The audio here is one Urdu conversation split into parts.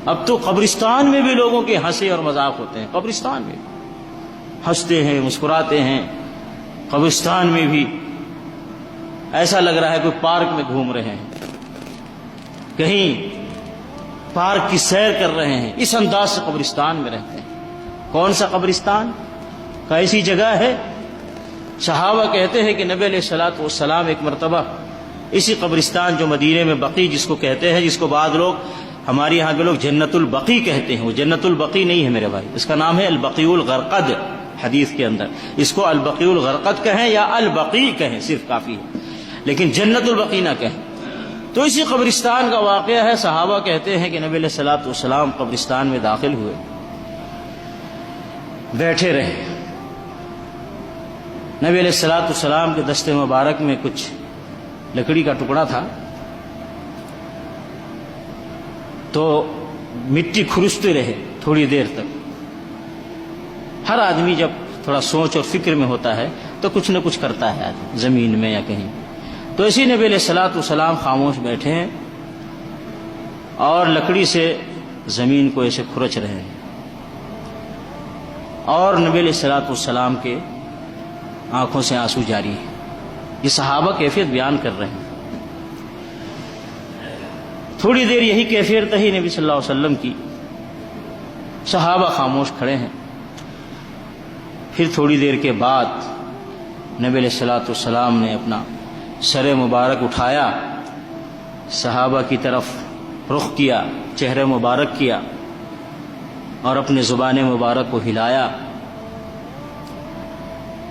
اب تو قبرستان میں بھی لوگوں کے ہنسے اور مذاق ہوتے ہیں، قبرستان میں ہنستے ہیں، مسکراتے ہیں، قبرستان میں بھی ایسا لگ رہا ہے کوئی پارک میں گھوم رہے ہیں، کہیں پارک کی سیر کر رہے ہیں، اس انداز سے قبرستان میں رہتے ہیں۔ کون سا قبرستان؟ کیسی جگہ ہے؟ صحابہ کہتے ہیں کہ نبی علیہ الصلوۃ والسلام ایک مرتبہ اسی قبرستان جو مدینے میں بقیع جس کو کہتے ہیں، جس کو بعض لوگ ہمارے یہاں کے لوگ جنت البقیع کہتے ہیں، وہ جنت البقیع نہیں ہے میرے بھائی، اس کا نام ہے البقیع الغرقد۔ حدیث کے اندر اس کو البقیع الغرقد کہیں یا البقیع کہیں صرف کافی ہے، لیکن جنت البقیع نہ کہیں۔ تو اسی قبرستان کا واقعہ ہے۔ صحابہ کہتے ہیں کہ نبی علیہ الصلوۃ والسلام قبرستان میں داخل ہوئے، بیٹھے رہے۔ نبی علیہ الصلوۃ والسلام کے دست مبارک میں کچھ لکڑی کا ٹکڑا تھا، تو مٹی کھرستے رہے تھوڑی دیر تک۔ ہر آدمی جب تھوڑا سوچ اور فکر میں ہوتا ہے تو کچھ نہ کچھ کرتا ہے آدمی، زمین میں یا کہیں۔ تو اسی نبی علیہ الصلوۃ والسلام خاموش بیٹھے ہیں اور لکڑی سے زمین کو ایسے کھرچ رہے ہیں، اور نبی علیہ الصلوۃ والسلام کے آنکھوں سے آنسو جاری ہیں۔ یہ صحابہ کیفیت بیان کر رہے ہیں۔ تھوڑی دیر یہی کیفیت رہی نبی صلی اللہ علیہ وسلم کی، صحابہ خاموش کھڑے ہیں۔ پھر تھوڑی دیر کے بعد نبی علیہ الصلوۃ والسلام نے اپنا سر مبارک اٹھایا، صحابہ کی طرف رخ کیا، چہرہ مبارک کیا، اور اپنے زبان مبارک کو ہلایا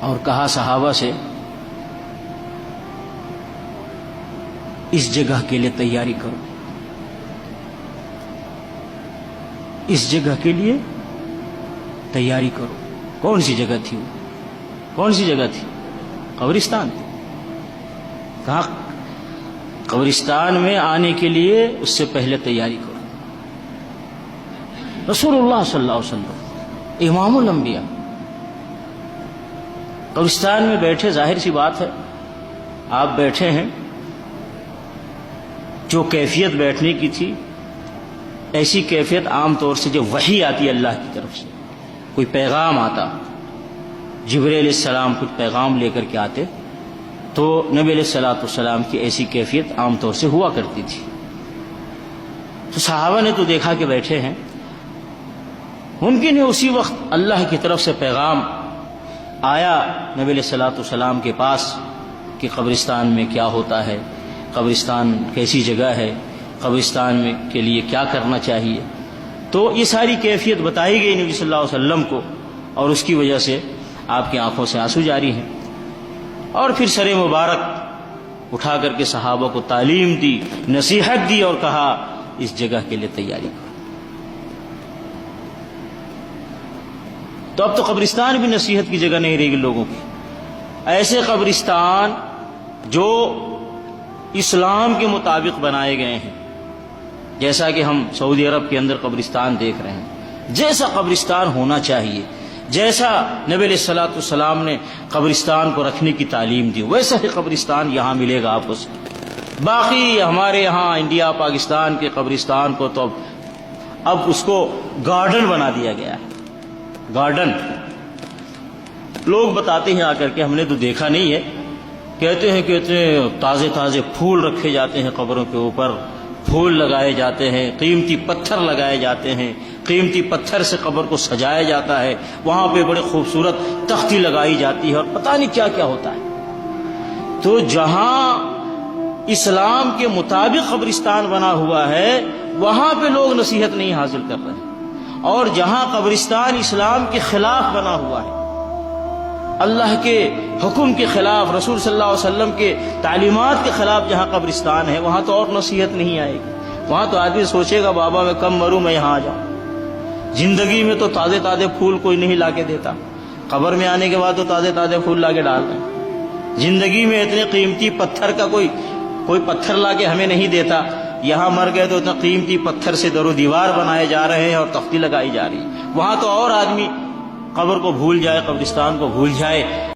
اور کہا صحابہ سے، اس جگہ کے لیے تیاری کرو، اس جگہ کے لیے تیاری کرو۔ کون سی جگہ تھی وہ؟ کون سی جگہ تھی؟ قبرستان تھی۔ کہا قبرستان میں آنے کے لیے اس سے پہلے تیاری کرو۔ رسول اللہ صلی اللہ علیہ وسلم امام الانبیاء قبرستان میں بیٹھے، ظاہر سی بات ہے آپ بیٹھے ہیں، جو کیفیت بیٹھنے کی تھی ایسی کیفیت عام طور سے جب وحی آتی ہے اللہ کی طرف سے، کوئی پیغام آتا، جبرائیل علیہ السلام کچھ پیغام لے کر کے آتے، تو نبی علیہ الصلوۃ والسلام کی ایسی کیفیت عام طور سے ہوا کرتی تھی۔ تو صحابہ نے تو دیکھا کہ بیٹھے ہیں، ممکن ہے اسی وقت اللہ کی طرف سے پیغام آیا نبی علیہ الصلوۃ والسلام کے پاس کہ قبرستان میں کیا ہوتا ہے، قبرستان کیسی جگہ ہے، قبرستان میں کے لیے کیا کرنا چاہیے۔ تو یہ ساری کیفیت بتائی گئی نبی صلی اللہ علیہ وسلم کو، اور اس کی وجہ سے آپ کی آنکھوں سے آنسو جاری ہیں۔ اور پھر سر مبارک اٹھا کر کے صحابہ کو تعلیم دی، نصیحت دی، اور کہا اس جگہ کے لیے تیاری کرو۔ تو اب تو قبرستان بھی نصیحت کی جگہ نہیں رہے گی لوگوں کی۔ ایسے قبرستان جو اسلام کے مطابق بنائے گئے ہیں، جیسا کہ ہم سعودی عرب کے اندر قبرستان دیکھ رہے ہیں، جیسا قبرستان ہونا چاہیے، جیسا نبی علیہ الصلوۃ والسلام نے قبرستان کو رکھنے کی تعلیم دی، ویسا ہی قبرستان یہاں ملے گا آپ کو۔ باقی ہمارے یہاں انڈیا پاکستان کے قبرستان کو تو اب اس کو گارڈن بنا دیا گیا ہے، گارڈن۔ لوگ بتاتے ہیں آ کر کے، ہم نے تو دیکھا نہیں ہے، کہتے ہیں تازے تازے پھول رکھے جاتے ہیں قبروں کے اوپر، پھول لگائے جاتے ہیں، قیمتی پتھر لگائے جاتے ہیں، قیمتی پتھر سے قبر کو سجایا جاتا ہے، وہاں پہ بڑے خوبصورت تختی لگائی جاتی ہے، اور پتہ نہیں کیا کیا ہوتا ہے۔ تو جہاں اسلام کے مطابق قبرستان بنا ہوا ہے وہاں پہ لوگ نصیحت نہیں حاصل کر رہے، اور جہاں قبرستان اسلام کے خلاف بنا ہوا ہے، اللہ کے حکم کے خلاف، رسول صلی اللہ علیہ وسلم کے تعلیمات کے خلاف جہاں قبرستان ہے، وہاں تو اور نصیحت نہیں آئے گی۔ وہاں تو آدمی سوچے گا بابا میں کم مروں میں یہاں آ جاؤں۔ زندگی میں تو تازے تازے پھول کوئی نہیں لا کے دیتا، قبر میں آنے کے بعد تو تازے تازے پھول لا کے ڈال رہے ہیں۔ زندگی میں اتنے قیمتی پتھر کا کوئی پتھر لا کے ہمیں نہیں دیتا، یہاں مر گئے تو اتنا قیمتی پتھر سے در و دیوار بنائے جا رہے ہیں اور تختی لگائی جا رہی ہے۔ وہاں تو اور آدمی قبر کو بھول جائے، قبرستان کو بھول جائے۔